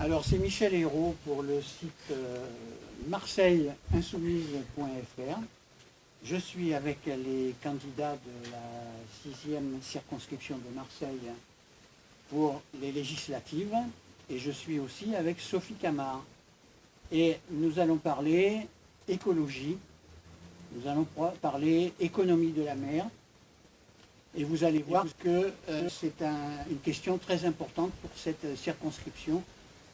Alors c'est Michel Hérault pour le site marseilleinsoumise.fr. Je suis avec les candidats de la 6e circonscription de Marseille pour les législatives et je suis aussi avec Sophie Camard. Et nous allons parler écologie, nous allons parler économie de la mer et vous allez voir que c'est une question très importante pour cette circonscription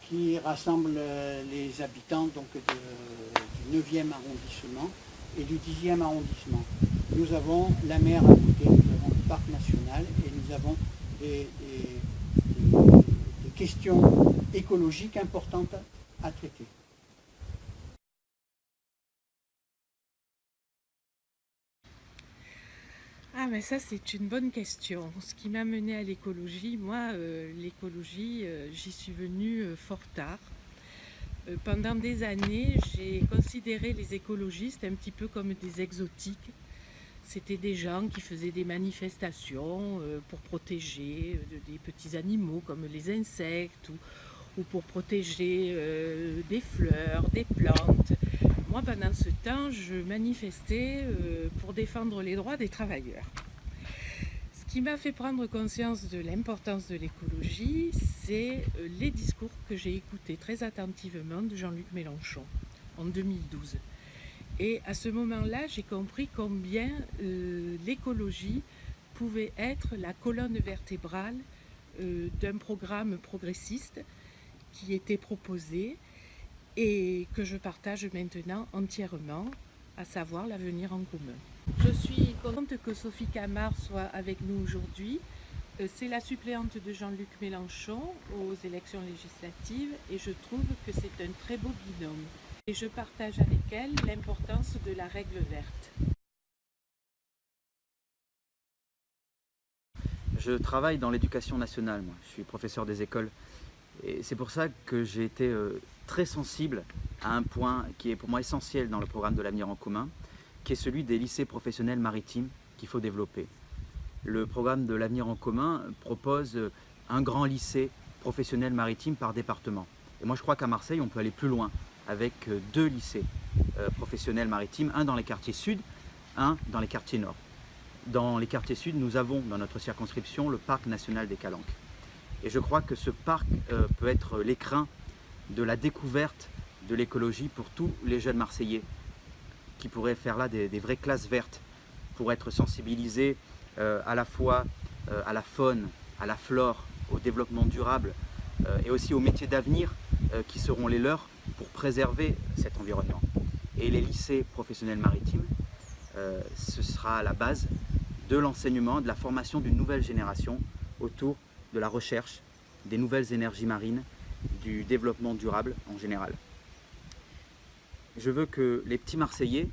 qui rassemble les habitants donc, du 9e arrondissement et du 10e arrondissement. Nous avons la mer à côté, nous avons le parc national et nous avons des questions écologiques importantes à traiter. Ah mais ça c'est une bonne question. Ce qui m'a mené à l'écologie, moi l'écologie j'y suis venue fort tard. Pendant des années j'ai considéré les écologistes un petit peu comme des exotiques. C'était des gens qui faisaient des manifestations pour protéger des petits animaux comme les insectes ou pour protéger des fleurs, des plantes. Moi, pendant ce temps, je manifestais pour défendre les droits des travailleurs. Ce qui m'a fait prendre conscience de l'importance de l'écologie, c'est les discours que j'ai écoutés très attentivement de Jean-Luc Mélenchon en 2012. Et à ce moment-là, j'ai compris combien l'écologie pouvait être la colonne vertébrale d'un programme progressiste qui était proposé et que je partage maintenant entièrement, à savoir l'avenir en commun. Je suis contente que Sophie Camard soit avec nous aujourd'hui. C'est la suppléante de Jean-Luc Mélenchon aux élections législatives et je trouve que c'est un très beau binôme. Et je partage avec elle l'importance de la règle verte. Je travaille dans l'éducation nationale, moi. Je suis professeur des écoles. Et c'est pour ça que j'ai été très sensible à un point qui est pour moi essentiel dans le programme de l'avenir en commun, qui est celui des lycées professionnels maritimes qu'il faut développer. Le programme de l'avenir en commun propose un grand lycée professionnel maritime par département. Et moi je crois qu'à Marseille on peut aller plus loin avec 2 lycées professionnels maritimes, un dans les quartiers sud, un dans les quartiers nord. Dans les quartiers sud, nous avons dans notre circonscription le parc national des Calanques. Et je crois que ce parc peut être l'écrin de la découverte de l'écologie pour tous les jeunes Marseillais qui pourraient faire là des vraies classes vertes pour être sensibilisés à la fois à la faune, à la flore, au développement durable et aussi aux métiers d'avenir qui seront les leurs pour préserver cet environnement. Et les lycées professionnels maritimes, ce sera la base de l'enseignement, de la formation d'une nouvelle génération autour de la recherche, des nouvelles énergies marines, du développement durable en général. Je veux que les petits Marseillais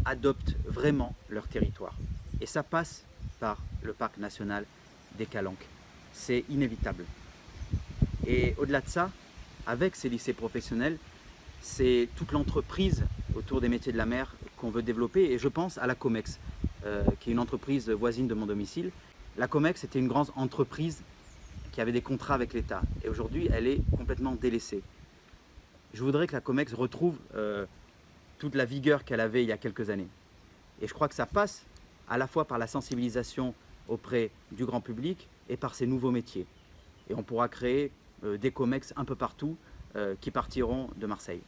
adoptent vraiment leur territoire. Et ça passe par le parc national des Calanques. C'est inévitable. Et au-delà de ça, avec ces lycées professionnels, c'est toute l'entreprise autour des métiers de la mer qu'on veut développer. Et je pense à la Comex, qui est une entreprise voisine de mon domicile. La Comex était une grande entreprise qui avait des contrats avec l'État. Et aujourd'hui, elle est complètement délaissée. Je voudrais que la Comex retrouve toute la vigueur qu'elle avait il y a quelques années. Et je crois que ça passe à la fois par la sensibilisation auprès du grand public et par ces nouveaux métiers. Et on pourra créer des Comex un peu partout qui partiront de Marseille.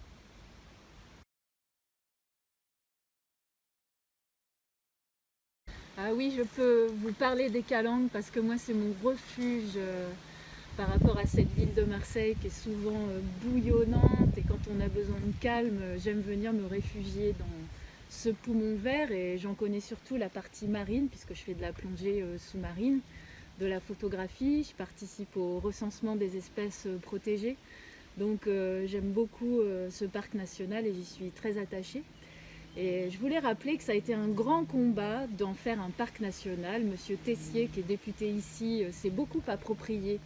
Ah oui, je peux vous parler des Calanques parce que moi c'est mon refuge par rapport à cette ville de Marseille qui est souvent bouillonnante et quand on a besoin de calme, j'aime venir me réfugier dans ce poumon vert et j'en connais surtout la partie marine puisque je fais de la plongée sous-marine, de la photographie, je participe au recensement des espèces protégées. Donc j'aime beaucoup ce parc national et j'y suis très attachée. Et je voulais rappeler que ça a été un grand combat d'en faire un parc national. Monsieur Tessier, qui est député ici, s'est beaucoup approprié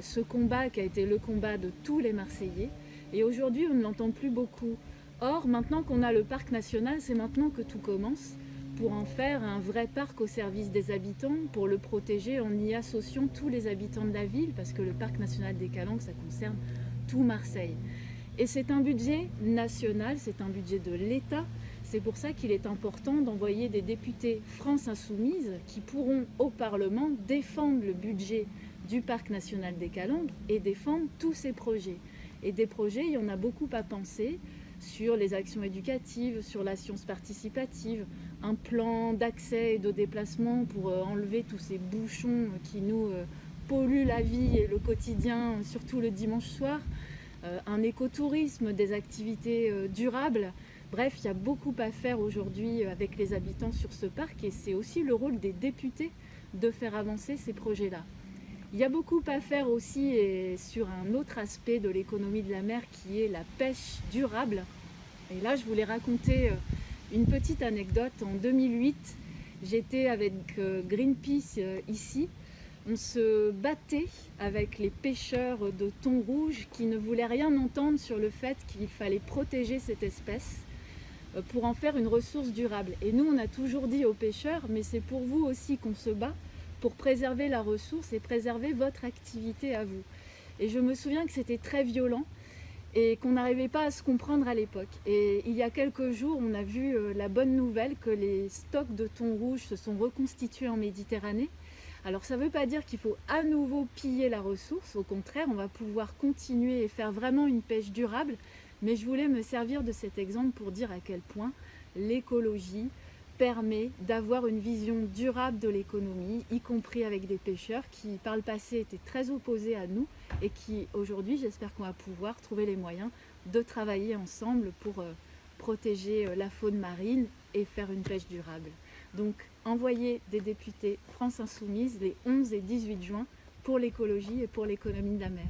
ce combat qui a été le combat de tous les Marseillais. Et aujourd'hui, on ne l'entend plus beaucoup. Or, maintenant qu'on a le parc national, c'est maintenant que tout commence pour en faire un vrai parc au service des habitants, pour le protéger en y associant tous les habitants de la ville, parce que le parc national des Calanques, ça concerne tout Marseille. Et c'est un budget national, c'est un budget de l'État. C'est pour ça qu'il est important d'envoyer des députés France Insoumise qui pourront au Parlement défendre le budget du Parc national des Calanques et défendre tous ces projets. Et des projets, il y en a beaucoup à penser sur les actions éducatives, sur la science participative, un plan d'accès et de déplacement pour enlever tous ces bouchons qui nous polluent la vie et le quotidien, surtout le dimanche soir, un écotourisme, des activités durables. Bref, il y a beaucoup à faire aujourd'hui avec les habitants sur ce parc et c'est aussi le rôle des députés de faire avancer ces projets-là. Il y a beaucoup à faire aussi et sur un autre aspect de l'économie de la mer qui est la pêche durable. Et là, je voulais raconter une petite anecdote. En 2008, j'étais avec Greenpeace ici. On se battait avec les pêcheurs de thon rouge qui ne voulaient rien entendre sur le fait qu'il fallait protéger cette espèce pour en faire une ressource durable. Et nous, on a toujours dit aux pêcheurs, mais c'est pour vous aussi qu'on se bat, pour préserver la ressource et préserver votre activité à vous. Et je me souviens que c'était très violent et qu'on n'arrivait pas à se comprendre à l'époque. Et il y a quelques jours, on a vu la bonne nouvelle que les stocks de thon rouge se sont reconstitués en Méditerranée. Alors ça ne veut pas dire qu'il faut à nouveau piller la ressource, au contraire, on va pouvoir continuer et faire vraiment une pêche durable, mais je voulais me servir de cet exemple pour dire à quel point l'écologie permet d'avoir une vision durable de l'économie, y compris avec des pêcheurs qui par le passé étaient très opposés à nous et qui aujourd'hui, j'espère qu'on va pouvoir trouver les moyens de travailler ensemble pour protéger la faune marine et faire une pêche durable. Donc envoyez des députés France Insoumise les 11 et 18 juin pour l'écologie et pour l'économie de la mer.